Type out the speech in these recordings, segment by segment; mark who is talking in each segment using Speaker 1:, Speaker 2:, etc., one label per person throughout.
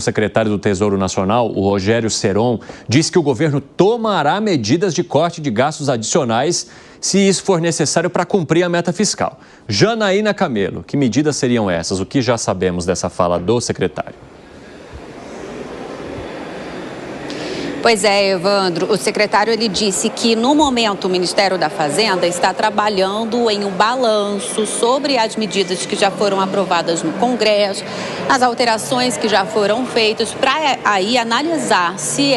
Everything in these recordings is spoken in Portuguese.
Speaker 1: O secretário do Tesouro Nacional, o Rogério Seron, disse que o governo tomará medidas de corte de gastos adicionais se isso for necessário para cumprir a meta fiscal. Janaína Camelo, que medidas seriam essas? O que já sabemos dessa fala do secretário?
Speaker 2: Pois é, Evandro, o secretário ele disse que no momento o Ministério da Fazenda está trabalhando em um balanço sobre as medidas que já foram aprovadas no Congresso, as alterações que já foram feitas, para aí analisar se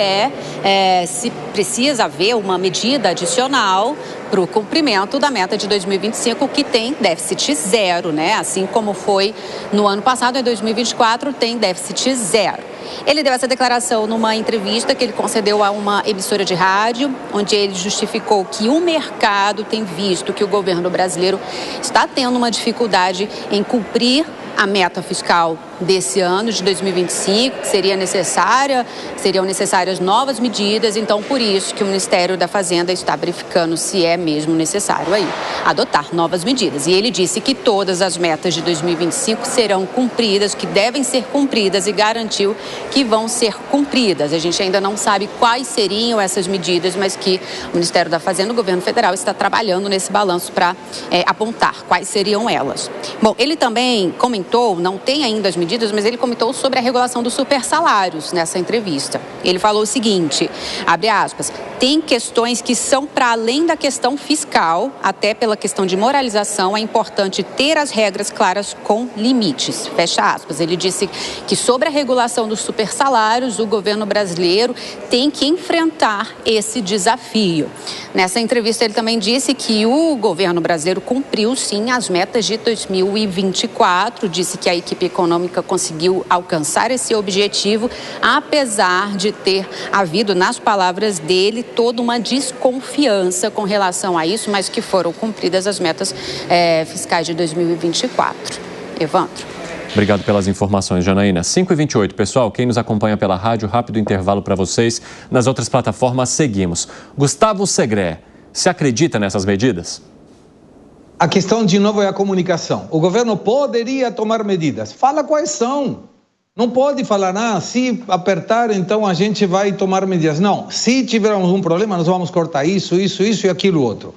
Speaker 2: precisa haver uma medida adicional para o cumprimento da meta de 2025, que tem déficit zero, né? Assim como foi no ano passado, em 2024, tem déficit zero. Ele deu essa declaração numa entrevista que ele concedeu a uma emissora de rádio, onde ele justificou que o mercado tem visto que o governo brasileiro está tendo uma dificuldade em cumprir a meta fiscal desse ano de 2025, que seriam necessárias novas medidas, então por isso que o Ministério da Fazenda está verificando se é mesmo necessário aí adotar novas medidas. E ele disse que todas as metas de 2025 serão cumpridas, que devem ser cumpridas, e garantiu que vão ser cumpridas. A gente ainda não sabe quais seriam essas medidas, mas que o Ministério da Fazenda, o governo federal, está trabalhando nesse balanço para apontar quais seriam elas. Bom, ele também comentou, não tem ainda as medidas, mas ele comentou sobre a regulação dos supersalários nessa entrevista. Ele falou o seguinte, abre aspas, tem questões que são para além da questão fiscal, até pela questão de moralização, é importante ter as regras claras com limites, fecha aspas. Ele disse que sobre a regulação dos supersalários, o governo brasileiro tem que enfrentar esse desafio. Nessa entrevista, ele também disse que o governo brasileiro cumpriu, sim, as metas de 2024, disse que a equipe econômica conseguiu alcançar esse objetivo, apesar de ter havido, nas palavras dele, toda uma desconfiança com relação a isso, mas que foram cumpridas as metas fiscais de 2024. Evandro.
Speaker 1: Obrigado pelas informações, Janaína. 5h28, pessoal, quem nos acompanha pela rádio, rápido intervalo para vocês. Nas outras plataformas, seguimos. Gustavo Segré, você acredita nessas medidas?
Speaker 3: A questão, de novo, é a comunicação. O governo poderia tomar medidas. Fala quais são. Não pode falar, se apertar, então a gente vai tomar medidas. Não, se tivermos um problema, nós vamos cortar isso e aquilo outro.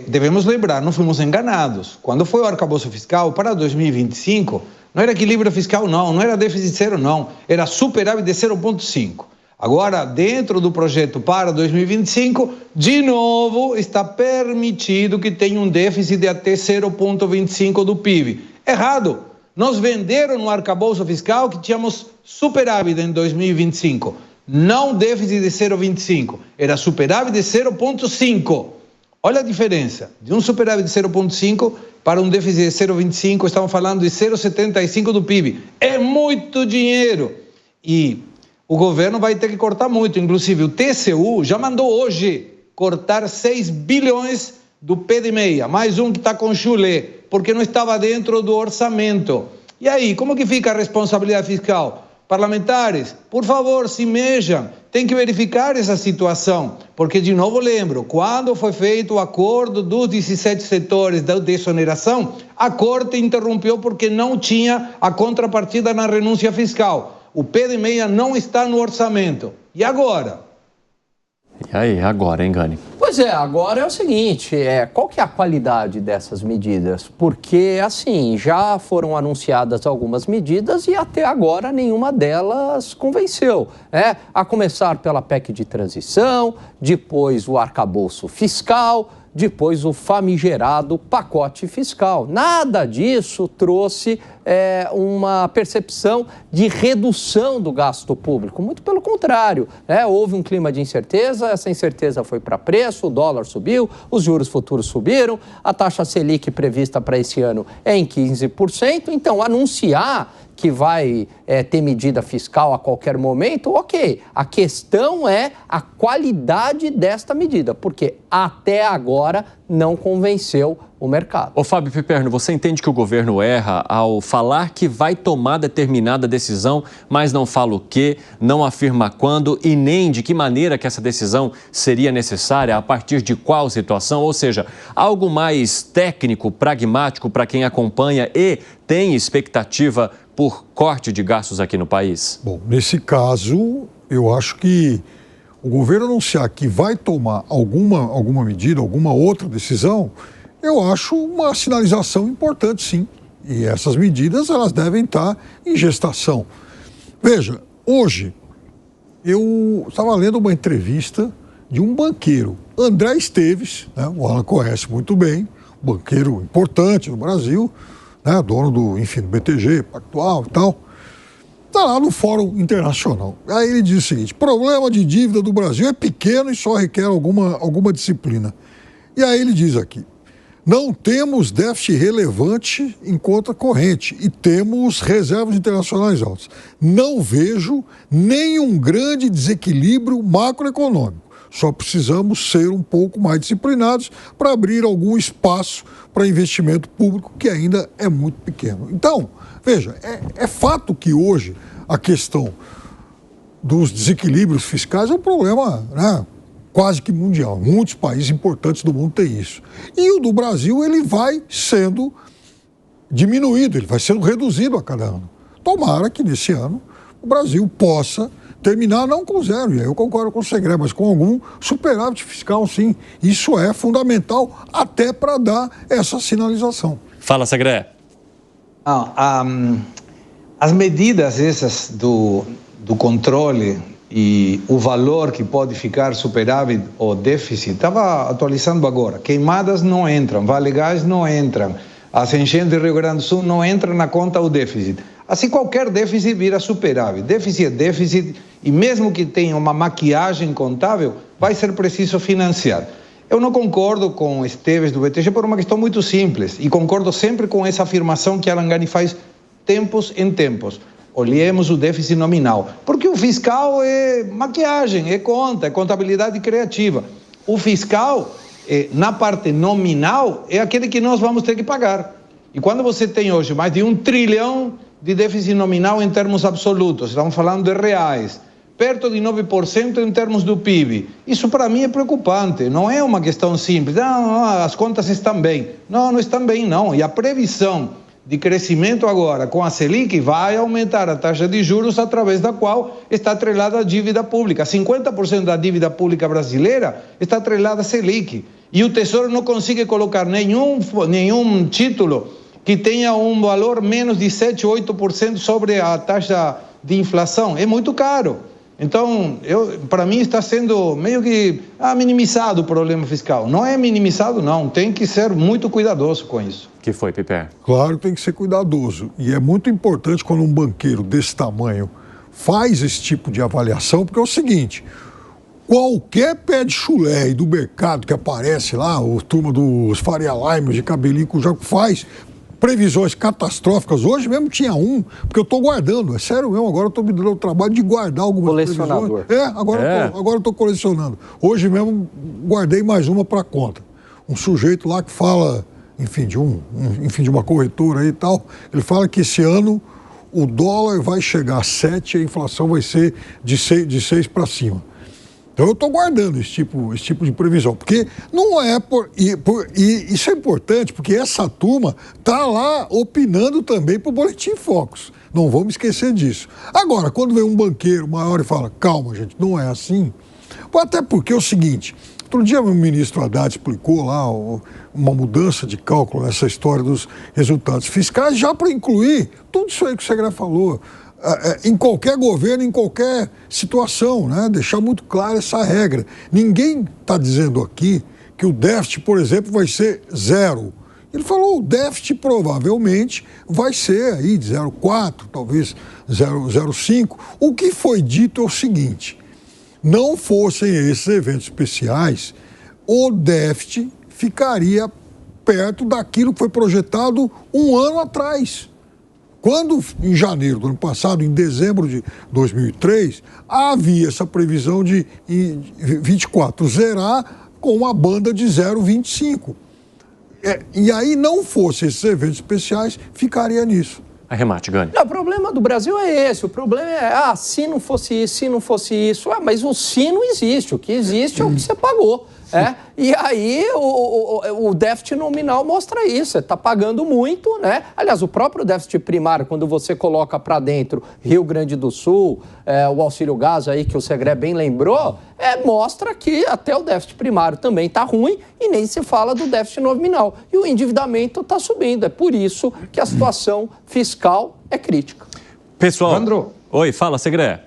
Speaker 3: Devemos lembrar, não fomos enganados. Quando foi o arcabouço fiscal para 2025, não era equilíbrio fiscal, não era déficit zero, não. Era superávit de 0,5. Agora, dentro do projeto para 2025, de novo, está permitido que tenha um déficit de até 0,25 do PIB. Errado! Nos venderam no arcabouço fiscal que tínhamos superávit em 2025. Não déficit de 0,25, era superávit de 0,5. Olha a diferença, de um superávit de 0,5 para um déficit de 0,25, estamos falando de 0,75 do PIB. É muito dinheiro e o governo vai ter que cortar muito. Inclusive, o TCU já mandou hoje cortar 6 bilhões do PDMEA, mais um que está com chulé, porque não estava dentro do orçamento. E aí, como que fica a responsabilidade fiscal? Parlamentares, por favor, se mexam, tem que verificar essa situação, porque, de novo, lembro, quando foi feito o acordo dos 17 setores da desoneração, a Corte interrompeu porque não tinha a contrapartida na renúncia fiscal. O PDMEA não está no orçamento. E agora?
Speaker 1: E aí, agora, hein, Gani?
Speaker 4: Pois é, agora é o seguinte, qual que é a qualidade dessas medidas? Porque, assim, já foram anunciadas algumas medidas e até agora nenhuma delas convenceu. A começar pela PEC de transição, depois o arcabouço fiscal, depois o famigerado pacote fiscal. Nada disso trouxe uma percepção de redução do gasto público. Muito pelo contrário, houve um clima de incerteza, essa incerteza foi para preço, o dólar subiu, os juros futuros subiram, a taxa Selic prevista para esse ano é em 15%, então anunciar que vai ter medida fiscal a qualquer momento, ok. A questão é a qualidade desta medida, porque até agora não convenceu o mercado.
Speaker 1: Ô Fábio Piperno, você entende que o governo erra ao falar que vai tomar determinada decisão, mas não fala o quê, não afirma quando e nem de que maneira que essa decisão seria necessária, a partir de qual situação? Ou seja, algo mais técnico, pragmático para quem acompanha e tem expectativa por corte de gastos aqui no país?
Speaker 5: Bom, nesse caso, eu acho que o governo anunciar que vai tomar alguma medida, alguma outra decisão, eu acho uma sinalização importante, sim. E essas medidas, elas devem estar em gestação. Veja, hoje, eu estava lendo uma entrevista de um banqueiro, André Esteves, né, o Alan conhece muito bem, banqueiro importante no Brasil, né, dono do BTG, Pactual e tal, está lá no Fórum Internacional. Aí ele diz o seguinte: problema de dívida do Brasil é pequeno e só requer alguma disciplina. E aí ele diz aqui: não temos déficit relevante em conta corrente e temos reservas internacionais altas. Não vejo nenhum grande desequilíbrio macroeconômico. Só precisamos ser um pouco mais disciplinados para abrir algum espaço para investimento público que ainda é muito pequeno. Então, veja, é fato que hoje a questão dos desequilíbrios fiscais é um problema, né, quase que mundial. Muitos países importantes do mundo têm isso. E o do Brasil, ele vai sendo diminuído, ele vai sendo reduzido a cada ano. Tomara que nesse ano o Brasil possa terminar não com zero, e aí eu concordo com o Segré, mas com algum superávit fiscal, sim. Isso é fundamental até para dar essa sinalização.
Speaker 1: Fala, Segré.
Speaker 3: As medidas essas do controle e o valor que pode ficar superávit ou déficit, estava atualizando agora, queimadas não entram, Vale Gás não entram, as enchentes do Rio Grande do Sul não entram na conta o déficit. Assim, qualquer déficit vira superávit. Déficit é déficit, e mesmo que tenha uma maquiagem contábil, vai ser preciso financiar. Eu não concordo com Esteves do BTG por uma questão muito simples, e concordo sempre com essa afirmação que Alan Gani faz tempos em tempos. Olhemos o déficit nominal, porque o fiscal é maquiagem, é conta, é contabilidade criativa. O fiscal, na parte nominal, é aquele que nós vamos ter que pagar. E quando você tem hoje mais de 1 trilhão de déficit nominal em termos absolutos, estamos falando de reais, perto de 9% em termos do PIB, isso para mim é preocupante, não é uma questão simples, as contas estão bem. Não estão bem não, e a previsão de crescimento agora com a Selic vai aumentar a taxa de juros através da qual está atrelada a dívida pública. 50% da dívida pública brasileira está atrelada a Selic. E o Tesouro não consegue colocar nenhum título que tenha um valor menos de 7, 8% sobre a taxa de inflação. É muito caro. Então, para mim está sendo meio que minimizado o problema fiscal. Não é minimizado, não. Tem que ser muito cuidadoso com isso.
Speaker 1: Que foi, Piper?
Speaker 5: Claro, tem que ser cuidadoso. E é muito importante quando um banqueiro desse tamanho faz esse tipo de avaliação, porque é o seguinte: qualquer pé de chulé do mercado que aparece lá, o turma dos Faria Lima de cabelinho que já faz previsões catastróficas. Hoje mesmo tinha porque eu estou guardando, é sério mesmo, agora eu estou me dando o trabalho de guardar algumas
Speaker 4: colecionador.
Speaker 5: previsões. Agora eu estou colecionando. Hoje mesmo guardei mais uma para conta. Um sujeito lá que fala, de uma corretora aí e tal, ele fala que esse ano o dólar vai chegar a 7 e a inflação vai ser de 6 para cima. Então eu estou guardando esse tipo de previsão, porque não é e isso é importante, porque essa turma está lá opinando também para o Boletim Focus. Não vamos esquecer disso. Agora, quando vem um banqueiro maior e fala, calma, gente, não é assim, até porque é o seguinte, outro dia o ministro Haddad explicou lá uma mudança de cálculo nessa história dos resultados fiscais, já para incluir tudo isso aí que o Segré falou, em qualquer governo, em qualquer situação, né? Deixar muito clara essa regra. Ninguém está dizendo aqui que o déficit, por exemplo, vai ser 0. Ele falou, o déficit provavelmente vai ser aí de 0,4, talvez 0,5. O que foi dito é o seguinte: não fossem esses eventos especiais, o déficit ficaria perto daquilo que foi projetado um ano atrás. Quando, em janeiro do ano passado, em dezembro de 2003, havia essa previsão de 24 zerar com uma banda de 0,25. E aí, não fossem esses eventos especiais, ficaria nisso.
Speaker 1: Arremate, Gani.
Speaker 4: O problema do Brasil é esse. O problema se não fosse isso, mas o se não existe. O que existe é o que você pagou. E aí o déficit nominal mostra isso, você está pagando muito, né? Aliás, o próprio déficit primário, quando você coloca para dentro Rio Grande do Sul, o auxílio gás aí que o Segré bem lembrou, mostra que até o déficit primário também está ruim e nem se fala do déficit nominal. E o endividamento está subindo, é por isso que a situação fiscal é crítica.
Speaker 1: Pessoal,
Speaker 3: Andro.
Speaker 1: Oi, fala, Segré.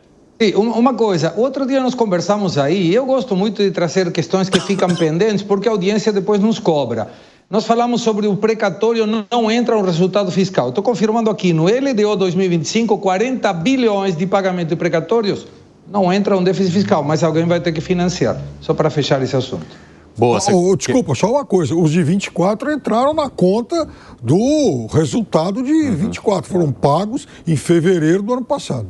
Speaker 3: Uma coisa, outro dia nós conversamos aí, e eu gosto muito de trazer questões que ficam pendentes, porque a audiência depois nos cobra. Nós falamos sobre o precatório, não entra um resultado fiscal. Estou confirmando aqui, no LDO 2025, 40 bilhões de pagamento de precatórios, não entra um déficit fiscal, mas alguém vai ter que financiar. Só para fechar esse assunto.
Speaker 1: Boa,
Speaker 5: desculpa, só uma coisa. Os de 24 entraram na conta do resultado de 24. Foram pagos em fevereiro do ano passado.